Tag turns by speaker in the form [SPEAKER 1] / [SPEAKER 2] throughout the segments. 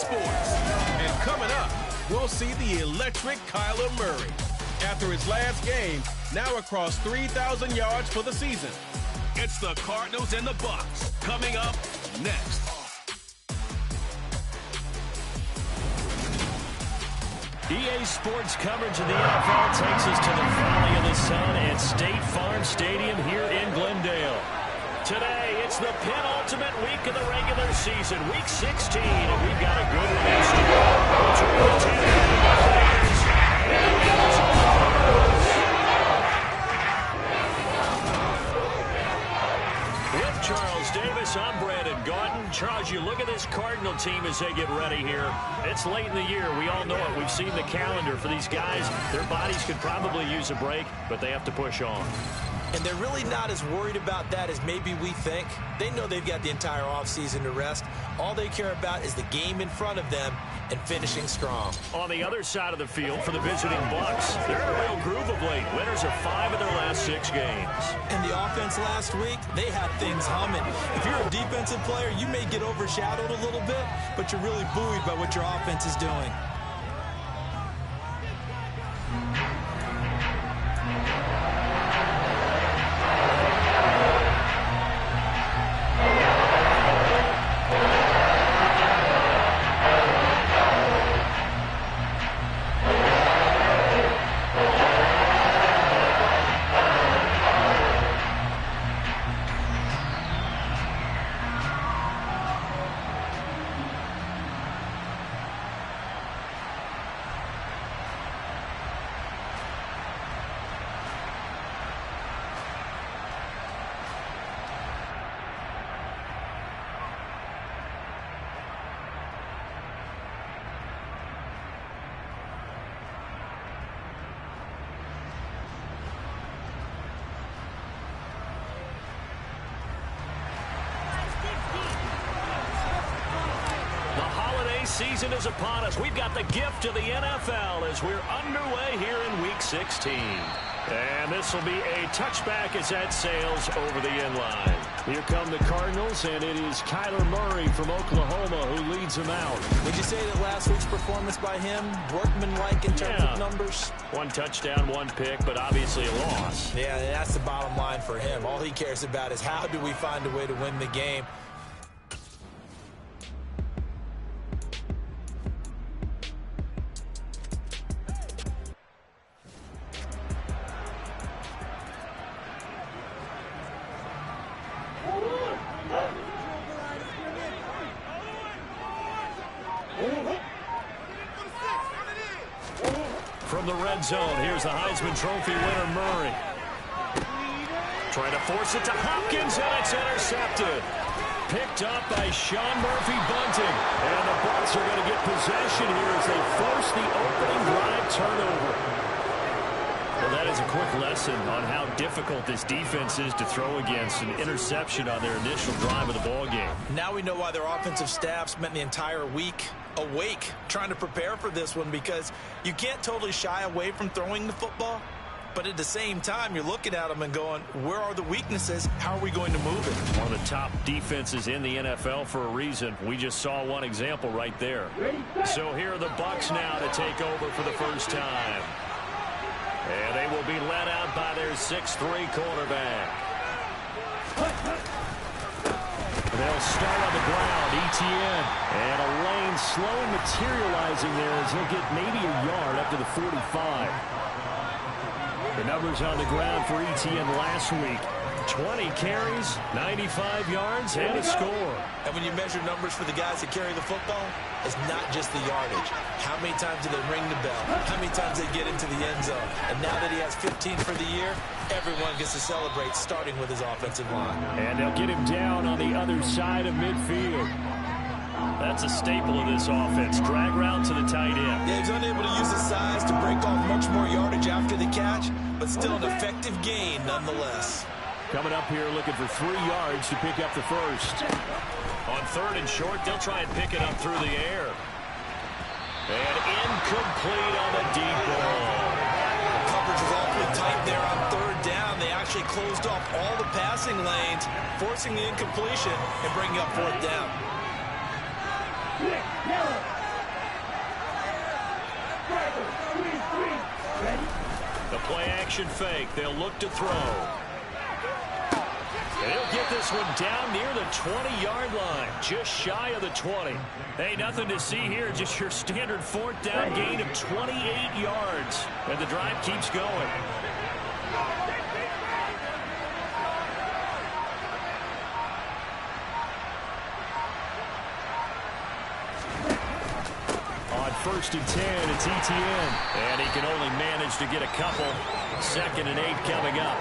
[SPEAKER 1] Sports. And coming up, we'll see the electric Kyler Murray. After his last game, now across 3,000 yards for the season. It's the Cardinals and the Bucs coming up next.
[SPEAKER 2] EA Sports coverage of the NFL takes us to the Valley of the Sun at State Farm Stadium here in Glendale. Today, it's the penultimate week of the regular season, week 16, and we've got a good race to go. Between the Tampa Bay Buccaneers and the Arizona Cardinals. With Charles Davis, I'm Brandon Gaudin. Charles, you look at this Cardinal team as they get ready here. It's late in the year. We all know it. We've seen the calendar for these guys. Their bodies could probably use a break, but they have to push on.
[SPEAKER 3] And they're really not as worried about that as maybe we think. They know they've got the entire offseason to rest. All they care about is the game in front of them and finishing strong. On the other side of the field for the visiting Bucs, they're in a real groove of late. Winners of 5 of their last 6 games. And the offense last week, they had things humming. If you're a defensive player, you may get overshadowed a little bit, but you're really buoyed by what your offense is doing. Season is upon us. We've got the gift of the NFL as we're underway here in Week 16. And this will be a touchback as that sails over the end line. Here come the Cardinals, and it is Kyler Murray from Oklahoma who leads them out. Would you say that last week's performance by him, workmanlike in terms of numbers? 1 touchdown, 1 pick, but obviously a loss. Yeah, that's the bottom line for him. All he cares about is how do we find a way to win the game. From the red zone, here's the Heisman Trophy winner, Murray. Trying to force it to Hopkins, and it's intercepted. Picked up by Sean Murphy-Bunting. And the Bucs are going to get possession here as they force the opening drive turnover. Well, that is a quick lesson on how difficult this defense is to throw against an interception on their initial drive of the ballgame. Now we know why their offensive staff spent the entire week awake trying to prepare for this one, because you can't totally shy away from throwing the football, but at the same time you're looking at them and going, where are the weaknesses? How are we going to move it? One of the top defenses in the NFL for a reason. We just saw one example right there. So here are the Bucs now to take over for the first time. And they will be led out by their 6'3" quarterback. They'll start on the ground, ETN. And a lane slow materializing there as he'll get maybe a yard up to the 45. The numbers on the ground for ETN last week. 20 carries, 95 yards, and a score. And when you measure numbers for the guys that carry the football, it's not just the yardage. How many times do they ring the bell? How many times they get into the end zone? And now that he has 15 for the year, everyone gets to celebrate, starting with his offensive line. And they'll get him down on the other side of midfield. That's a staple of this offense. Drag route to the tight end. Yeah, he's unable to use his size to break off much more yardage after the catch, but still an effective gain nonetheless. Coming up here looking for 3 yards to pick up the first. On 3rd and short, they'll try and pick it up through the air. And incomplete on the deep ball. The coverage was awfully tight there on 3rd down. They actually closed off all the passing lanes, forcing the incompletion and bringing up 4th down.
[SPEAKER 2] Play action fake. They'll look to throw. He'll get this one down near the 20-yard line, just shy of the 20. Hey, nothing to see here, just your standard fourth down gain of 28 yards. And the drive keeps going. On 1st and 10, it's ETN. And he can only manage to get a couple. 2nd and 8 coming up.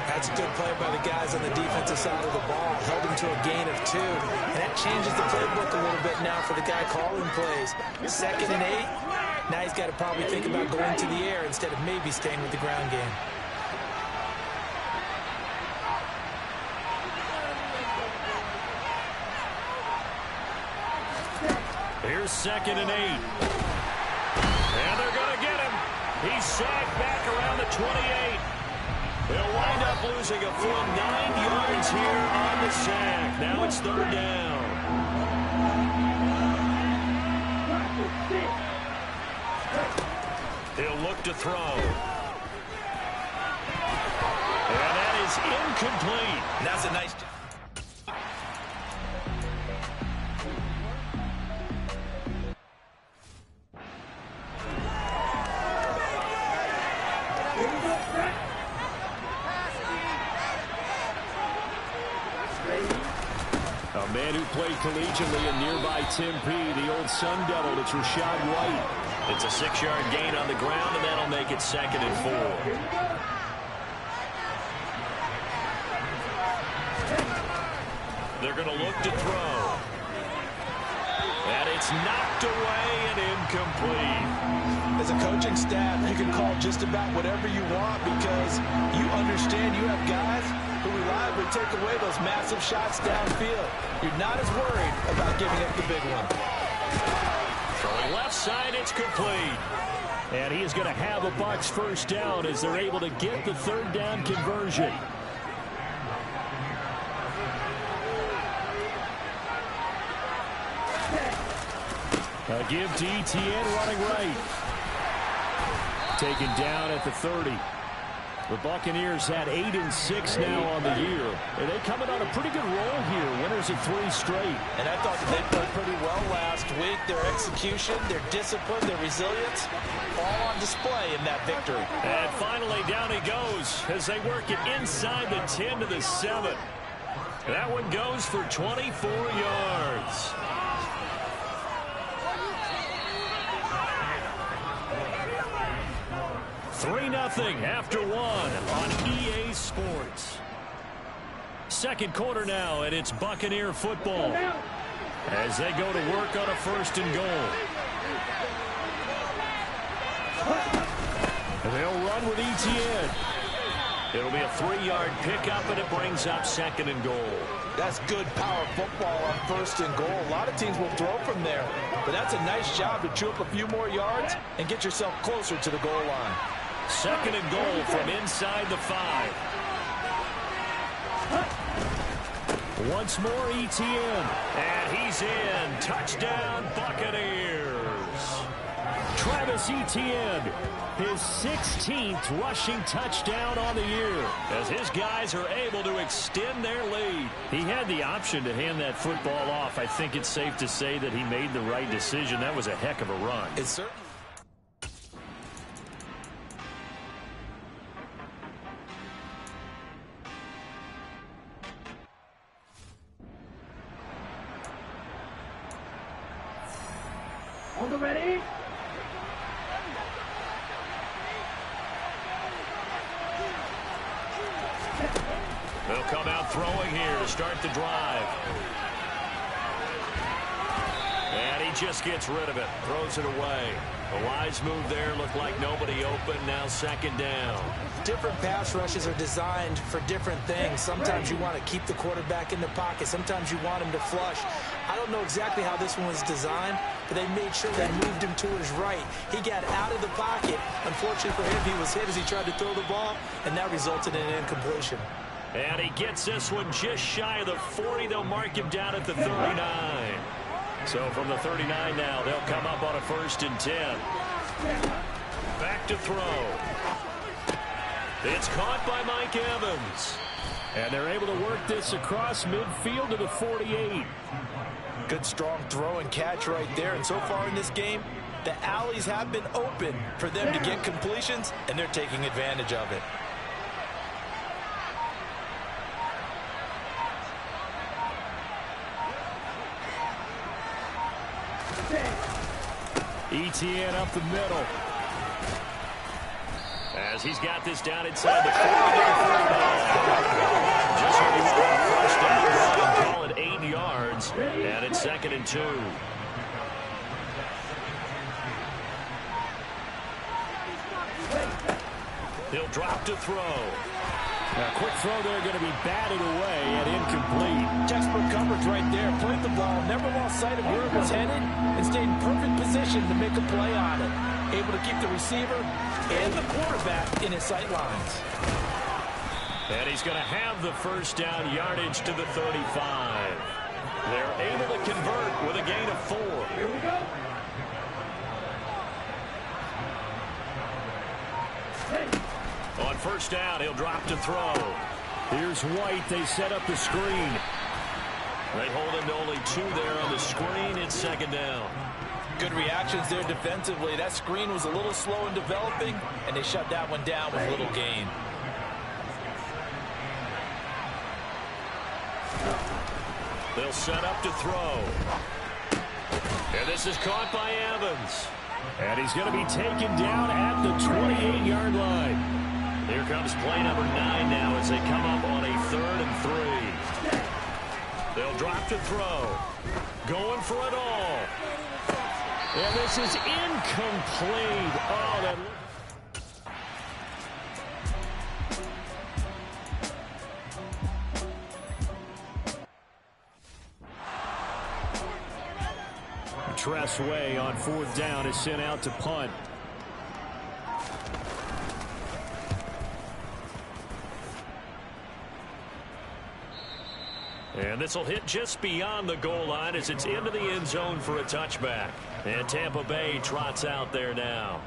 [SPEAKER 4] That's a good play by the guys on the defensive side of the ball. Held him to a gain of 2. And that changes the playbook a little bit now for the guy calling plays. 2nd and 8. Now he's got to probably think about going to the air instead of maybe staying with the ground game.
[SPEAKER 2] Here's 2nd and 8. And they're going to get him. He's sacked back around the 28. He'll wind up losing a full 9 yards here on the sack. Now it's 3rd down. He'll look to throw. And that is incomplete.
[SPEAKER 4] That's a nice...
[SPEAKER 3] A man who played collegiately in nearby Tempe, the old Sun Devil, it's Rashad White.
[SPEAKER 2] It's a 6-yard gain on the ground, and that'll make it 2nd and 4. They're going to look to throw. And it's knocked away and incomplete.
[SPEAKER 4] As a coaching staff, you can call just about whatever you want because you understand you have guys who reliably take away those massive shots downfield. You're not as worried about giving up the big one.
[SPEAKER 2] Throwing left side, it's complete.
[SPEAKER 3] And he is going to have a Bucs first down as they're able to get the 3rd down conversion. A give to ETN running right. Taken down at the 30. The Buccaneers had 8-6 now on the year. And they coming on a pretty good roll here. Winners of 3 straight.
[SPEAKER 4] And I thought that they played pretty well last week. Their execution, their discipline, their resilience, all on display in that victory.
[SPEAKER 2] And finally down he goes as they work it inside the 10 to the 7. That one goes for 24 yards. Three 3-0 after 1 on EA Sports. Second quarter now, and it's Buccaneer football as they go to work on a 1st and goal. They'll run with ETN. It'll be a 3-yard pickup, and it brings up 2nd and goal.
[SPEAKER 4] That's good power football on 1st and goal. A lot of teams will throw from there, but that's a nice job to chew up a few more yards and get yourself closer to the goal line.
[SPEAKER 2] 2nd and goal from inside the 5. Once more ETN, and he's in. Touchdown, Buccaneers. Travis Etienne, his 16th rushing touchdown on the year, as his guys are able to extend their lead. He had the option to hand that football off. I think it's safe to say that he made the right decision. That was a heck of a run.
[SPEAKER 4] It's certainly.
[SPEAKER 5] Ready?
[SPEAKER 2] They'll come out throwing here to start the drive. And he just gets rid of it. Throws it away. A wise move there. Looked like nobody open. Now 2nd down.
[SPEAKER 4] Different pass rushes are designed for different things. Sometimes you want to keep the quarterback in the pocket. Sometimes you want him to flush. I don't know exactly how this one was designed, but they made sure they moved him to his right. He got out of the pocket. Unfortunately for him, he was hit as he tried to throw the ball, and that resulted in an incompletion.
[SPEAKER 2] And he gets this one just shy of the 40. They'll mark him down at the 39. So from the 39 now, they'll come up on a 1st and 10. Back to throw. It's caught by Mike Evans.
[SPEAKER 3] And they're able to work this across midfield to the 48.
[SPEAKER 4] Good strong throw and catch right there. And so far in this game, the alleys have been open for them to get completions, and they're taking advantage of it.
[SPEAKER 3] ETN up the middle.
[SPEAKER 2] As he's got this down inside the 40. Just when you want a first down, call it 8 yards, and it's 2nd and 2. He'll drop to throw.
[SPEAKER 3] A quick throw there, going to be batted away and incomplete.
[SPEAKER 4] Textbook coverage right there. Played the ball, never lost sight of where it was headed, and stayed in perfect position to make a play on it. Able to keep the receiver and the quarterback in his sight lines.
[SPEAKER 2] And he's going to have the first down, yardage to the 35. They're able to convert with a gain of 4. Here we go. On first down, he'll drop to throw.
[SPEAKER 3] Here's White. They set up the screen.
[SPEAKER 2] They hold him to only 2 there on the screen. It's 2nd down.
[SPEAKER 4] Good reactions there defensively. That screen was a little slow in developing, and they shut that one down with little gain.
[SPEAKER 2] They'll set up to throw. And this is caught by Evans.
[SPEAKER 3] And he's going to be taken down at the 28-yard line.
[SPEAKER 2] Here comes play number 9 now as they come up on a 3rd and 3. They'll drop to throw. Going for it all.
[SPEAKER 3] And this is incomplete. Oh, that... Tressway on 4th down is sent out to punt.
[SPEAKER 2] And this will hit just beyond the goal line as it's into the end zone for a touchback. And Tampa Bay trots out there now.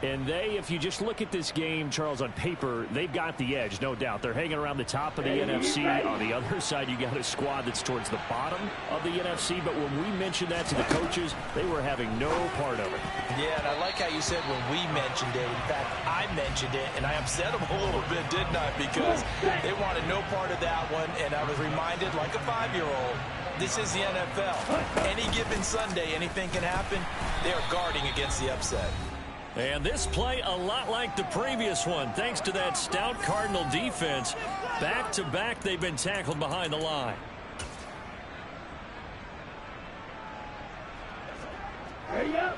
[SPEAKER 3] And they, if you just look at this game, Charles, on paper, they've got the edge, no doubt. They're hanging around the top of the NFC. On the other side, you got a squad that's towards the bottom of the NFC. But when we mentioned that to the coaches, they were having no part of it.
[SPEAKER 4] Yeah, and I like how you said when we mentioned it. In fact, I mentioned it, and I upset them a little bit, didn't I? Because they wanted no part of that one, and I was reminded, like a 5-year-old, this is the NFL. Any given Sunday, anything can happen. They are guarding against the upset.
[SPEAKER 2] And this play a lot like the previous one, thanks to that stout Cardinal defense. Back-to-back, they've been tackled behind the line.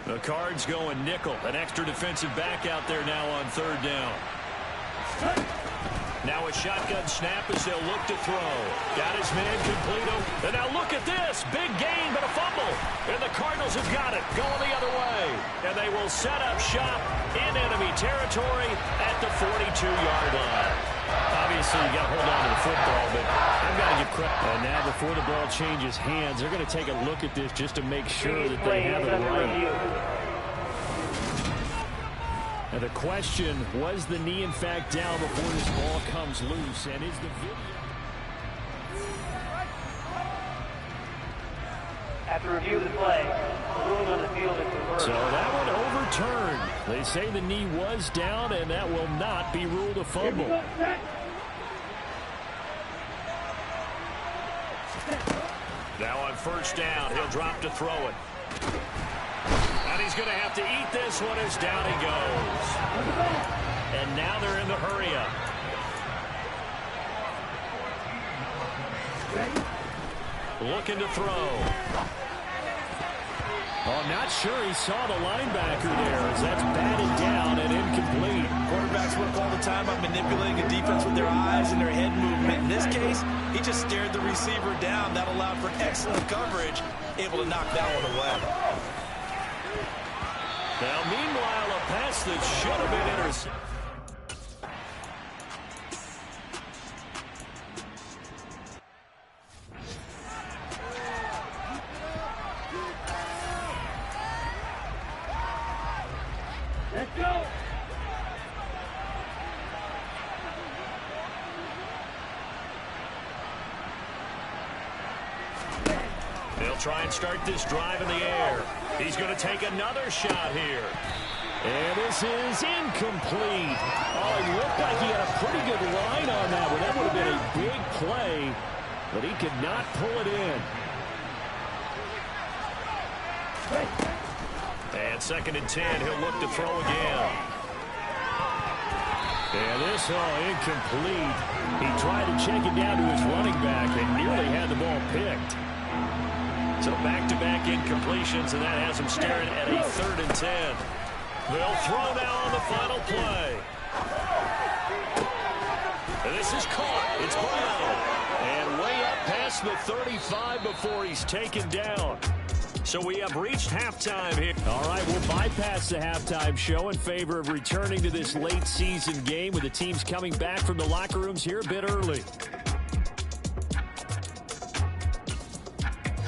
[SPEAKER 2] The Cards going nickel. An extra defensive back out there now on 3rd down. Now a shotgun snap as they'll look to throw. Got his man complete. And now look at this. Big gain, but a fumble. And the Cardinals have got it. Going the other way. And they will set up shop in enemy territory at the 42-yard line.
[SPEAKER 3] Obviously, you got to hold on to the football, but I've got to give credit. And now before the ball changes hands, they're going to take a look at this just to make sure that they have it right. Now the question, was the knee in fact down before this ball comes loose? And is the video...
[SPEAKER 5] After review of the play, the ruling on the field is reversed.
[SPEAKER 3] So that one overturned. They say the knee was down, and that will not be ruled a fumble.
[SPEAKER 2] Now on first down, he'll drop to throw it. And he's going to have to eat this one as down he goes. And now they're in the hurry-up. Looking to throw.
[SPEAKER 3] Oh, I'm not sure he saw the linebacker there as that's batted down and incomplete.
[SPEAKER 4] Quarterbacks work all the time on manipulating a defense with their eyes and their head movement. In this case, he just stared the receiver down. That allowed for excellent coverage, able to knock that one away.
[SPEAKER 2] Now, meanwhile, a pass that should have been intercepted.
[SPEAKER 5] Let's go.
[SPEAKER 2] try and start this drive in the air. He's going to take another shot here.
[SPEAKER 3] And this is incomplete. Oh, it looked like he had a pretty good line on that one. That would have been a big play, but he could not pull it in.
[SPEAKER 2] And 2nd and 10, he'll look to throw again.
[SPEAKER 3] And this, incomplete. He tried to check it down to his running back and nearly had the ball picked.
[SPEAKER 2] So back-to-back incompletions, and that has him staring at a 3rd and 10. They'll throw now on the final play. And this is caught. It's Brown. And way up past the 35 before he's taken down. So we have reached halftime here.
[SPEAKER 3] All right, we'll bypass the halftime show in favor of returning to this late season game with the teams coming back from the locker rooms here a bit early.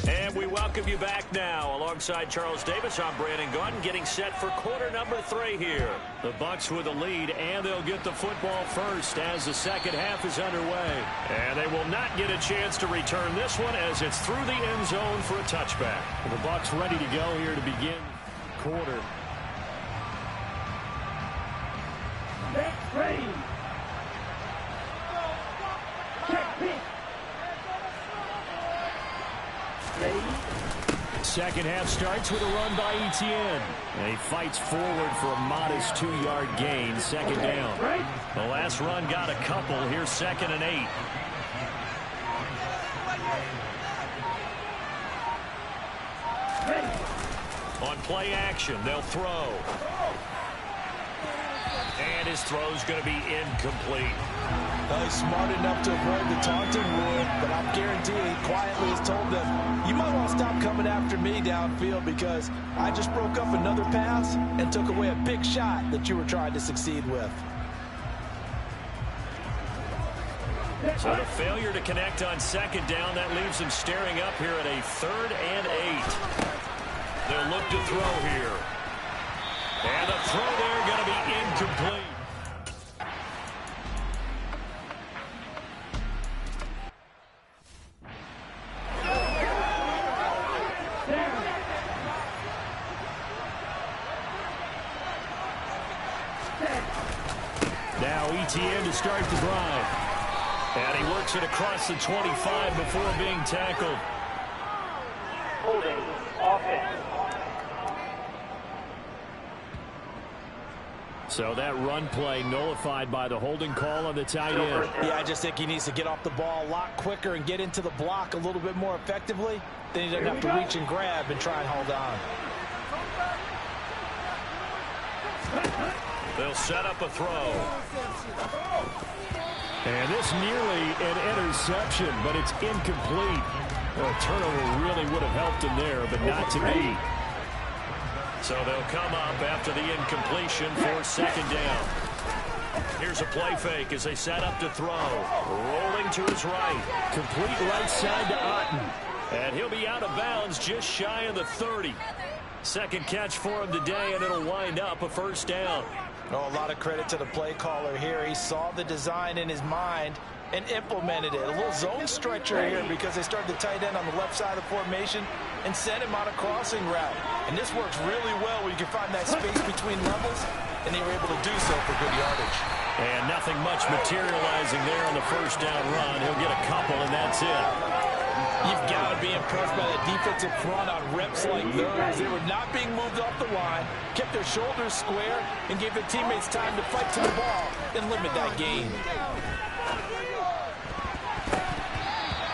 [SPEAKER 2] And we welcome you back now. Alongside Charles Davis, I'm Brandon Gunn, getting set for quarter number 3 here.
[SPEAKER 3] The Bucs with the lead, and they'll get the football first as the second half is underway.
[SPEAKER 2] And they will not get a chance to return this one as it's through the end zone for a touchback.
[SPEAKER 3] The Bucs ready to go here to begin quarter.
[SPEAKER 5] Ready. Check pitch.
[SPEAKER 3] Second half starts with a run by Etienne. And he fights forward for a modest 2-yard gain, second down.
[SPEAKER 2] The last run got a couple. Here's 2nd and 8. On play action, they'll throw. And his throw's going to be incomplete.
[SPEAKER 4] He's smart enough to avoid the taunting rule, but I'm guaranteeing he quietly has told them, you might want to stop coming after me downfield because I just broke up another pass and took away a big shot that you were trying to succeed with.
[SPEAKER 2] So the failure to connect on 2nd down, that leaves him staring up here at a 3rd and 8. They'll look to throw here. And the throw there going to be incomplete.
[SPEAKER 3] Now Etienne to start the drive.
[SPEAKER 2] And he works it across the 25 before being tackled.
[SPEAKER 5] Holding. Offense.
[SPEAKER 3] So that run play nullified by the holding call on the tight end.
[SPEAKER 4] Yeah, I just think he needs to get off the ball a lot quicker and get into the block a little bit more effectively. Then he doesn't have to reach and grab and try and hold on.
[SPEAKER 2] They'll set up a throw.
[SPEAKER 3] And this nearly an interception, but it's incomplete. Well, a turnover really would have helped him there, but not to be.
[SPEAKER 2] So they'll come up after the incompletion for 2nd down. Here's a play fake as they set up to throw. Rolling to his right.
[SPEAKER 3] Complete right side to Otten.
[SPEAKER 2] And he'll be out of bounds just shy of the 30. Second catch for him today, and it'll wind up a 1st down.
[SPEAKER 4] Oh, a lot of credit to the play caller here. He saw the design in his mind and implemented it. A little zone stretcher here because they started the tight end on the left side of the formation and sent him on a crossing route. And this works really well where you can find that space between levels, and they were able to do so for good yardage.
[SPEAKER 2] And nothing much materializing there on the 1st down run. He'll get a couple, and that's it.
[SPEAKER 4] You've got to be impressed by that defensive front on reps like those. They were not being moved off the line, kept their shoulders square, and gave their teammates time to fight to the ball and limit that gain.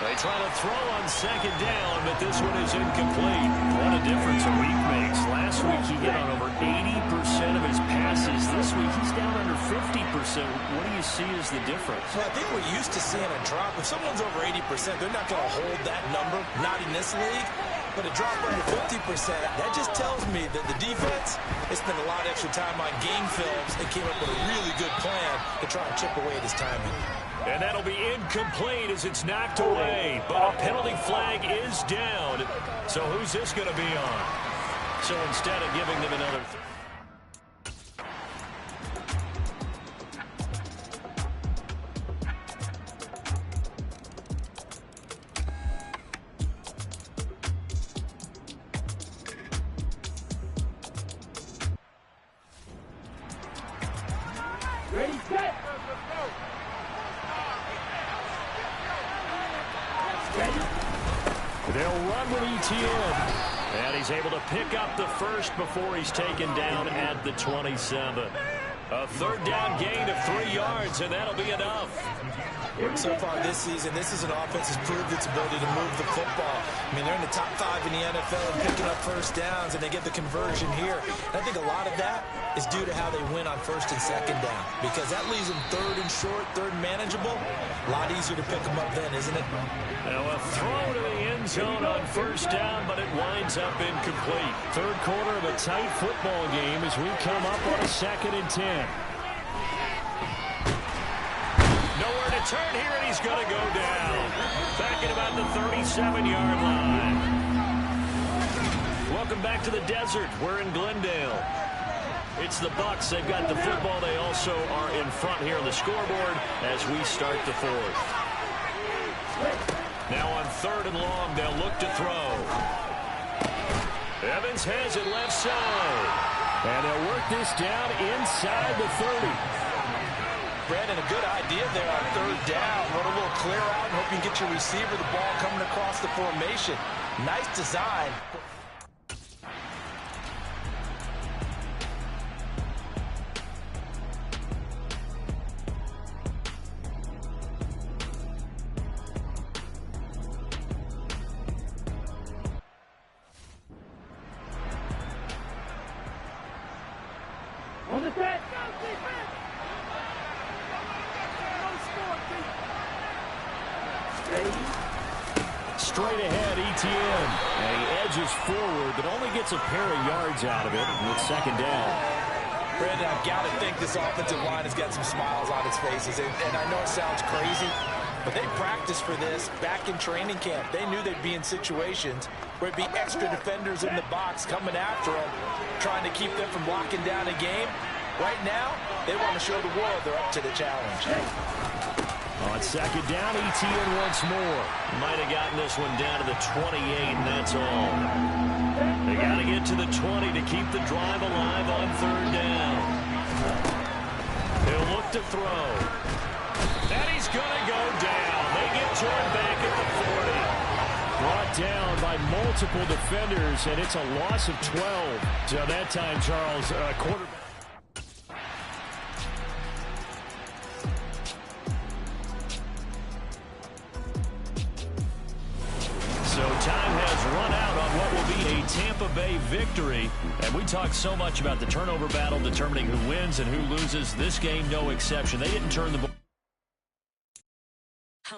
[SPEAKER 2] They try to throw on 2nd down, but this one is incomplete. What a difference a week makes. Last week he hit on over 80% of his passes. This week he's down under 50%. What do you see as the difference?
[SPEAKER 4] Well, I think we're used to seeing a drop. If someone's over 80%, they're not going to hold that number, not in this league. But a drop under 50%, that just tells me that the defense has spent a lot of extra time on game films and came up with a really good plan to try and chip away at his timing.
[SPEAKER 2] And that'll be incomplete as it's knocked away. But a penalty flag is down. So who's this going to be on? So instead of giving them another...
[SPEAKER 3] from Etienne.
[SPEAKER 2] And he's able to pick up the first before he's taken down at the 27. A third down gain of 3 yards, and that'll be enough.
[SPEAKER 4] So far this season, this is an offense that's proved its ability to move the football. I mean, they're in the top 5 in the NFL and picking up first downs, and they get the conversion here. And I think a lot of that is due to how they win on first and second down, because that leaves them third and short, third and manageable. A lot easier to pick them up then, isn't it?
[SPEAKER 2] Now a throw to the end zone on first down, but it winds up incomplete.
[SPEAKER 3] Third quarter of a tight football game as we come up on a 2nd and 10.
[SPEAKER 2] Nowhere to turn here, and he's going to go down. Back at about the 37-yard line. Welcome back to the desert. We're in Glendale. It's the Bucs. They've got the football. They also are in front here on the scoreboard as we start the 4th. Now on 3rd and long, they'll look to throw. Evans has it left side.
[SPEAKER 3] And they'll work this down inside the 30.
[SPEAKER 4] Brandon, a good idea there on 3rd down. Run a little clear out and hope you can get your receiver the ball coming across the formation. Nice design.
[SPEAKER 5] On the set.
[SPEAKER 3] Straight ahead, Etienne. And he edges forward, but only gets a pair of yards out of it with 2nd down.
[SPEAKER 4] Brandon, I've got to think this offensive line has got some smiles on its faces. And I know it sounds crazy, but they practiced for this back in training camp. They knew they'd be in situations where it'd be extra defenders in the box coming after them, trying to keep them from locking down a game. Right now, they want to show the world they're up to the challenge.
[SPEAKER 3] On 2nd down, Etienne once more.
[SPEAKER 2] Might have gotten this one down to the 28, and that's all. They got to get to the 20 to keep the drive alive on 3rd down. They'll look to throw. And he's going to go down. They get turned back at the 40.
[SPEAKER 3] Brought down by multiple defenders, and it's a loss of 12. So that time, Charles, quarterback.
[SPEAKER 2] So time has run out on what will be a Tampa Bay victory. And we talked so much about the turnover battle determining who wins and who loses. This game, no exception. They didn't turn the ball.